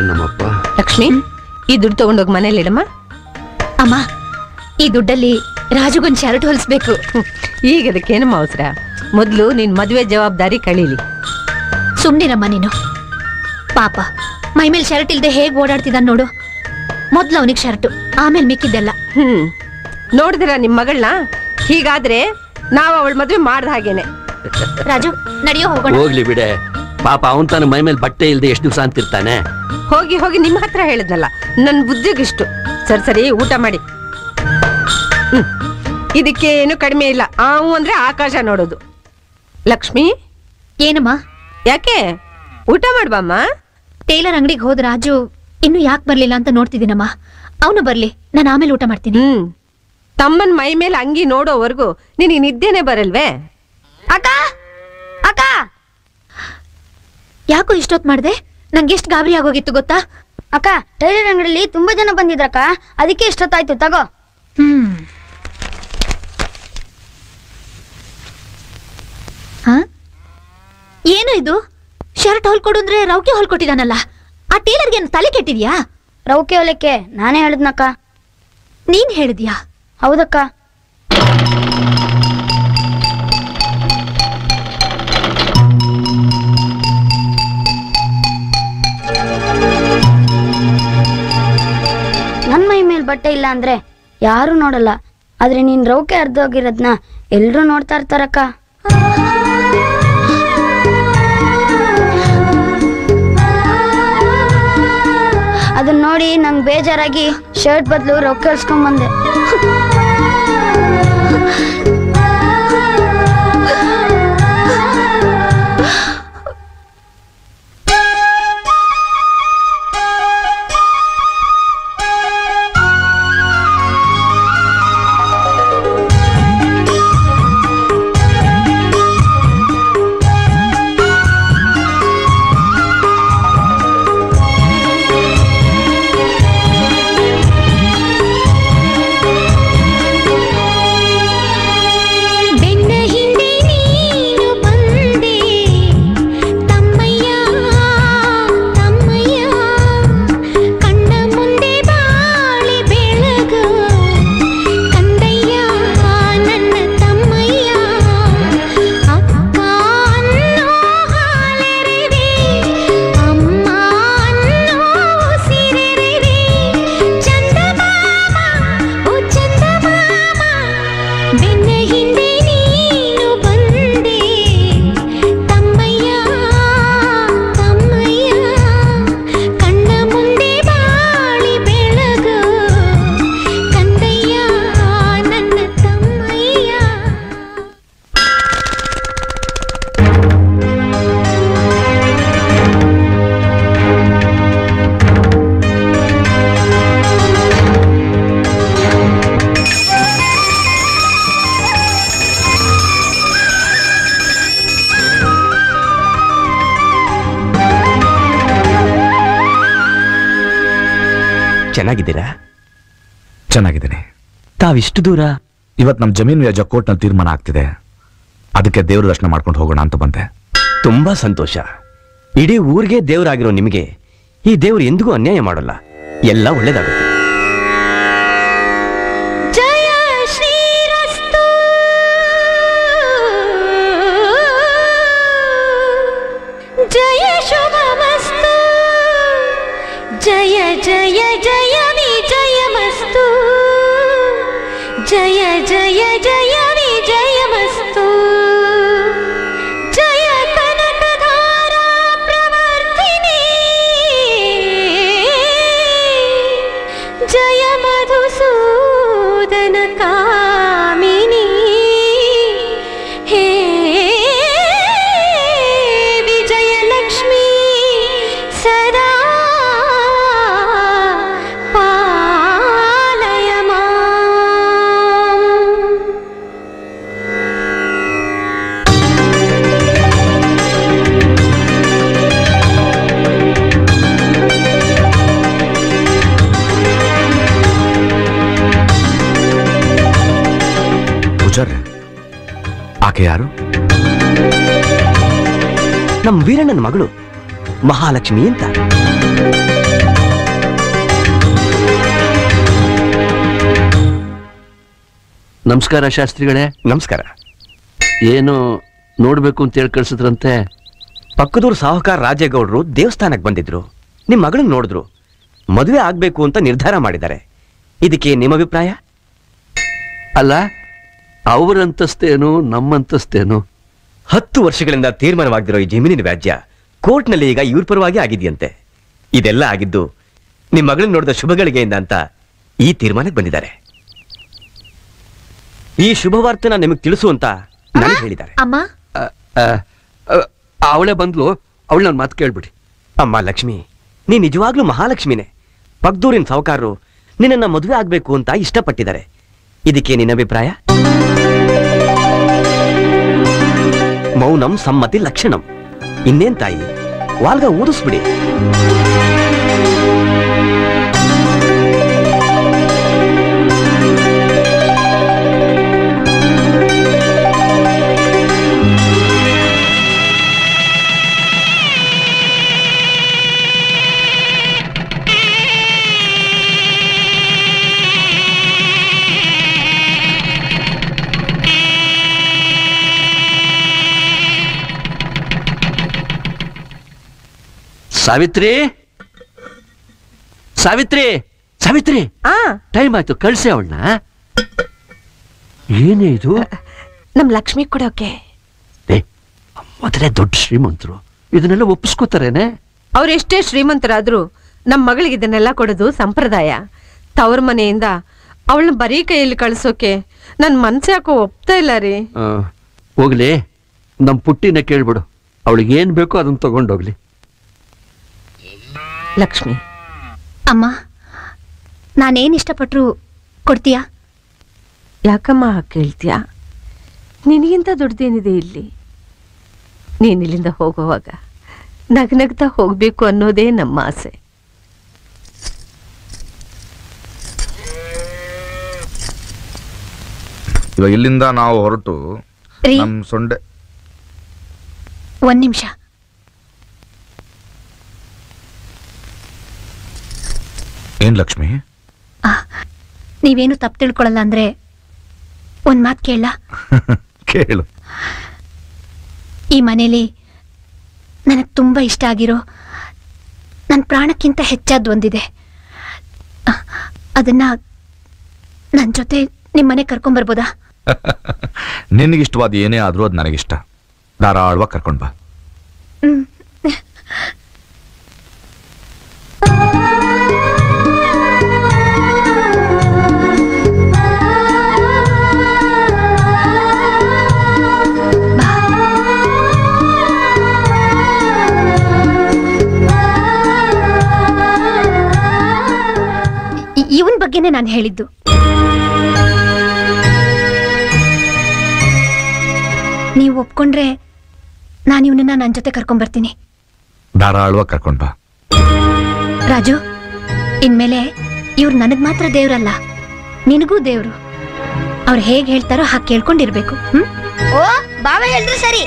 ನಮ್ಮಪ್ಪ. ಲಕ್ಷ್ಮಿ, ಈ ದುಡ್ಡು ತಗೊಂಡೋಗಿ ಮನೇಲಿ ಇಡಮ್ಮ. ಅಮ್ಮ, ಈ ದುಡ್ಡಲ್ಲಿ ರಾಜುಗೊಂದು ಶರ್ಟ್ ಹೊಲಿಸ್ಬೇಕು. ಈಗ ಅದಕ್ಕೇನಮ್ಮ ಅವಸರ? ಮೊದ್ಲು ನಿನ್ ಮದುವೆ ಜವಾಬ್ದಾರಿ ಕಳೀಲಿ. ಸುಮ್ನಿರಮ್ಮ ನೀನು. ಪಾಪ ಮೈ ಮೇಲೆ ಶರ್ಟ್ ಇಲ್ದೆ ಹೇಗ್ ಓಡಾಡ್ತಿದ್ದ ನೋಡು. ಮೊದ್ಲು ಅವನಿಗೆ ಶರ್ಟು, ಆಮೇಲೆ ಮಿಕ್ಕಿದ್ದೆಲ್ಲ. ನೋಡಿದ್ರ ನಿಮ್ ಮಗಳನ್ನ? ಹೀಗಾದ್ರೆ ನಾವ್ ಅವಳ ಮದ್ವೆ ಮಾಡ್ದ ಹಾಗೇನೆ. ರಾಜು, ನಡೆಯೋ ಹೋಗೋಣ. ಹೋಗ್ಲಿ ಬಿಡೆ ಪಾಪ, ಅವನ್ ತಾನು ಮೈ ಮೇಲೆ ಬಟ್ಟೆ ಇಲ್ದೆ ಎಷ್ಟು ದಿವಸ ಅಂತಿರ್ತಾನೆ. ಹೋಗಿ ಹೋಗಿ ನಿಮ್ಮ ಹತ್ರ ಹೇಳಿದ್ನಲ್ಲ, ನನ್ ಬುದ್ಧಿಗಿಷ್ಟು. ಸರಿ ಸರಿ, ಊಟ ಮಾಡಿ. ಇದಕ್ಕೆ ಏನು ಕಡಿಮೆ ಇಲ್ಲ. ಆವು ಅಂದ್ರೆ ಆಕಾಶ ನೋಡೋದು. ಲಕ್ಷ್ಮಿ. ಏನಮ್ಮ? ಯಾಕೆ? ಊಟ ಮಾಡ್ಬಮ್ಮ. ಟೇಲರ್ ಅಂಗಡಿಗೆ ಹೋದ ರಾಜು ಇನ್ನು ಯಾಕೆ ಬರ್ಲಿಲ್ಲ ಅಂತ ನೋಡ್ತಿದ್ದೀನಮ್ಮ. ಅವನು ಬರ್ಲಿ, ನಾನು ಆಮೇಲೆ ಊಟ ಮಾಡ್ತೀನಿ. ತಮ್ಮನ್ ಮೈ ಮೇಲೆ ಅಂಗಿ ನೋಡೋವರೆಗೂ ನಿನಗೆ ನಿದ್ದೆನೆ ಬರಲ್ವೇ? ಅಕ್ಕ ಅಕ್ಕ, ಯಾಕೋ ಇಷ್ಟೊತ್ತು ಮಾಡ್ದೆ? ನಂಗೆ ಎಷ್ಟು ಗಾಬರಿ ಆಗೋಗಿತ್ತು ಗೊತ್ತಾ? ಅಕ್ಕ, ಟೈಲರ್ ಅಂಗಡಿಲಿ ತುಂಬಾ ಜನ ಬಂದಿದ್ರಕ್ಕ, ಅದಕ್ಕೆ ಇಷ್ಟೊತ್ತಾಯ್ತು. ತಗೋ. ಏನು ಇದು? ಶರ್ಟ್ ಹೊಲ್ಕೊಡು ಅಂದ್ರೆ ರೌಕೆ ಹೊಲ್ಕೊಟ್ಟಿದಾನಲ್ಲ. ಆ ಟೇಲರ್ಗೆ ತಲೆ ಕೆಟ್ಟಿದ್ಯಾ? ರೌಕೆ ಹೊಲಕ್ಕೆ ನಾನೇ ಹೇಳಿದ್ನಕ್ಕ. ನೀನ್ ಹೇಳಿದ್ಯಾ? ಹೌದಕ್ಕ. ನನ್ ಮೈ ಮೇಲೆ ಬಟ್ಟೆ ಇಲ್ಲ ಅಂದ್ರೆ ಯಾರು ನೋಡಲ್ಲ, ಆದ್ರೆ ನೀನ್ ರೌಕೆ ಅರ್ಧೋಗಿರೋದ್ನ ಎಲ್ರೂ ನೋಡ್ತಾ ಇರ್ತಾರಕ್ಕ. ಅದನ್ನ ನೋಡಿ ನಂಗೆ ಬೇಜಾರಾಗಿ ಶರ್ಟ್ ಬದಲು ರೊಕ್ಕ ಇಳ್ಸ್ಕೊಂಡ್ಬಂದೆ. ಚೆನ್ನಾಗಿದ್ದೀರಾ? ಚೆನ್ನಾಗಿದ್ದೀನಿ. ತಾವಿಷ್ಟು ದೂರ? ಇವತ್ತು ನಮ್ಮ ಜಮೀನು ವ್ಯಾಜ್ಯ ಕೋರ್ಟ್ನಲ್ಲಿ ತೀರ್ಮಾನ ಆಗ್ತಿದೆ, ಅದಕ್ಕೆ ದೇವ್ರ ದರ್ಶನ ಮಾಡ್ಕೊಂಡು ಹೋಗೋಣ ಅಂತ ಬಂದೆ. ತುಂಬಾ ಸಂತೋಷ. ಇಡೀ ಊರಿಗೆ ದೇವರಾಗಿರೋ ನಿಮಗೆ ಈ ದೇವ್ರು ಎಂದಿಗೂ ಅನ್ಯಾಯ ಮಾಡಲ್ಲ, ಎಲ್ಲ ಒಳ್ಳೇದಾಗುತ್ತೆ. ಜಯ ಶ್ರೀರಸ್ತು, ಜಯ ಶುಭಮಸ್ತು, ಜಯ ಜಯ ಜಯ ವಿಜಯಮಸ್ತು, ಜಯ ಜಯ ಜಯ ವಿಜಯಮಸ್ತು, ಜಯ ಕನಕಧಾರಾ ಪ್ರವರ್ತಿನಿ, ಜಯ ಮಧುಸೂದನ ಕಾಮಿನಿ, ಹೇ ವಿಜಯಲಕ್ಷ್ಮೀ ಸದಾ ಪಾಲಯ ಮಾಂ. ಆಕೆ ಯಾರು? ನಮ್ಮ ವೀರಣ್ಣನ ಮಗಳು ಮಹಾಲಕ್ಷ್ಮಿ ಅಂತ. ನಮಸ್ಕಾರ ಶಾಸ್ತ್ರಿಗಳೇ. ನಮಸ್ಕಾರ. ಏನು ನೋಡ್ಬೇಕು ಅಂತ ಹೇಳಿ ಕಳ್ಸಿದ್ರಂತೆ? ಪಕ್ಕದೂರು ಸಾಹುಕಾರ ರಾಜೇಗೌಡರು ದೇವಸ್ಥಾನಕ್ಕೆ ಬಂದಿದ್ರು, ನಿಮ್ ಮಗಳನ್ನ ನೋಡಿದ್ರು, ಮದುವೆ ಆಗ್ಬೇಕು ಅಂತ ನಿರ್ಧಾರ ಮಾಡಿದ್ದಾರೆ. ಇದಕ್ಕೆ ನಿಮ್ಮ ಅಭಿಪ್ರಾಯ? ಅಲ್ಲ, ಅವರಂತಸ್ತೇನು ನಮ್ಮಂತಸ್ತೇನು? 10 ವರ್ಷಗಳಿಂದ ತೀರ್ಮಾನವಾಗಿರೋ ಈ ಜಮೀನಿನ ವ್ಯಾಜ್ಯ ಕೋರ್ಟ್ನಲ್ಲಿ ಈಗ ಇವ್ರ ಪರವಾಗಿ ಆಗಿದೆಯಂತೆ. ಇದೆಲ್ಲ ಆಗಿದ್ದು ನಿಮ್ ಮಗಳನ್ನ ನೋಡಿದ ಶುಭಗಳಿಗೆಯಿಂದ ಅಂತ ಈ ತೀರ್ಮಾನಕ್ಕೆ ಬಂದಿದ್ದಾರೆ. ಈ ಶುಭವಾರ್ತೆನ ನಿಮಗೆ ತಿಳಿಸು ಅಂತ ನನಗೆ ಹೇಳಿದ್ದಾರೆ. ಅಮ್ಮ, ಅವಳೇ ಬಂದ್ಲು, ಅವಳು ನನ್ನ ಮಾತು ಕೇಳ್ಬಿಡಿ. ಅಮ್ಮ ಲಕ್ಷ್ಮಿ, ನೀ ನಿಜವಾಗ್ಲೂ ಮಹಾಲಕ್ಷ್ಮಿನೇ. ಪಕ್ದೂರಿನ ಸಾಹುಕಾರರು ನಿನ್ನನ್ನ ಮದುವೆ ಆಗ್ಬೇಕು ಅಂತ ಇಷ್ಟಪಟ್ಟಿದ್ದಾರೆ. ಇದಕ್ಕೆ ನಿನ್ನ ಅಭಿಪ್ರಾಯ? ಮೌನಂ ಸಮ್ಮತಿ ಲಕ್ಷಣಂ. ಇನ್ನೇನ್ ತಾಯಿ, ವಾಲ್ಗ ಊದಿಸ್ಬಿಡಿ. ಸಾವಿತ್ರಿ, ಸಾವಿತ್ರಿ, ಸಾವಿತ್ರಿ, ಟೈಮ್ ಆಯ್ತು, ಕಳ್ಸಿ ಅವಳನ್ನ. ಏನೇ ಇದು? ನಮ್ ಲಕ್ಷ್ಮಿ ಕೊಡೋಕೆ. ಮೊದಲೇ ದೊಡ್ಡ ಶ್ರೀಮಂತರು, ಇದನ್ನೆಲ್ಲ ಒಪ್ಪಿಸ್ಕೋತಾರೇನೆ? ಅವ್ರೆಷ್ಟೇ ಶ್ರೀಮಂತರಾದ್ರೂ ನಮ್ ಮಗಳಿಗೆ ಇದನ್ನೆಲ್ಲ ಕೊಡೋದು ಸಂಪ್ರದಾಯ. ತವ್ರ ಮನೆಯಿಂದ ಅವಳನ್ನ ಬರೀ ಕೈಯಲ್ಲಿ ಕಳ್ಸೋಕೆ ನನ್ ಮನ್ಸು ಯಾಕೋ ಒಪ್ತಾ ಇಲ್ಲ ರೀ. ಹೋಗ್ಲಿ, ನಮ್ ಪುಟ್ಟಿನ ಕೇಳ್ಬಿಡು, ಅವಳಿಗೆ ಏನ್ ಬೇಕೋ ಅದನ್ನ ತಗೊಂಡೋಗ್ಲಿ. ಲಕ್ಷ್ಮಿ, ಅಮ್ಮ, ನಾನೇನ್ ಇಷ್ಟಪಟ್ರು ಕೊಡ್ತೀಯಾ? ಯಾಕಮ್ಮ ಕೇಳ್ತೀಯಾ? ನಿನಗಿಂತ ದೊಡ್ಡದೇನಿದೆ ಇಲ್ಲಿ? ನೀನ್ ಇಲ್ಲಿಂದ ಹೋಗುವಾಗ ನಗ್ನಗ್ತಾ ಹೋಗ್ಬೇಕು ಅನ್ನೋದೇ ನಮ್ಮ ಆಸೆ. ಇವಾಗ ಇಲ್ಲಿಂದ ನಾವು ಹೊರಟು ರೀ, ನಮ್ ಸೊಂಡೆ. 1 ನಿಮಿಷ. ಏನ್ ಲಕ್ಷ್ಮಿ? ನೀವೇನು ತಪ್ಪು ತಿಳ್ಕೊಳಲ್ಲ ಅಂದ್ರೆ ಒಂದ್ ಮಾತು ಕೇಳ? ಕೇಳು. ಈ ಮನೇಲಿ ನನಗೆ ತುಂಬಾ ಇಷ್ಟ ಆಗಿರೋ, ನನ್ನ ಪ್ರಾಣಕ್ಕಿಂತ ಹೆಚ್ಚಾದ ಒಂದಿದೆ. ಅದನ್ನ ನನ್ನ ಜೊತೆ ನಿಮ್ಮನೆ ಕರ್ಕೊಂಡ್ಬರ್ಬೋದಾ? ನಿನಗಿಷ್ಟವಾದ ಏನೇ ಆದ್ರೂ ಅದು ನನಗಿಷ್ಟ. ಧಾರಾಳವಾಗಿ ಕರ್ಕೊಂಡ್ ಬಾ. ಇವನ್ ಬಗ್ಗೆನೇ ನಾನು ಹೇಳಿದ್ದು. ನೀವು ಒಪ್ಕೊಂಡ್ರೆ ನಾನು ಇವನನ್ನ ನನ್ನ ಜೊತೆ ಕರ್ಕೊಂಡ್ ಬರ್ತೀನಿ. ಧಾರಾಳವಾಗಿ ಕರ್ಕೊಂಡ್ ಬಾ. ರಾಜು, ಇನ್ಮೇಲೆ ಇವ್ರು ನನಗ್ ಮಾತ್ರ ದೇವ್ರಲ್ಲ, ನಿನಗೂ ದೇವ್ರು. ಅವ್ರು ಹೇಗ್ ಹೇಳ್ತಾರೋ ಹಾಗೆ ಕೇಳ್ಕೊಂಡಿರ್ಬೇಕು. ಓ ಬಾಬಾ ಹೇಳಿದ್ರು ಸರಿ.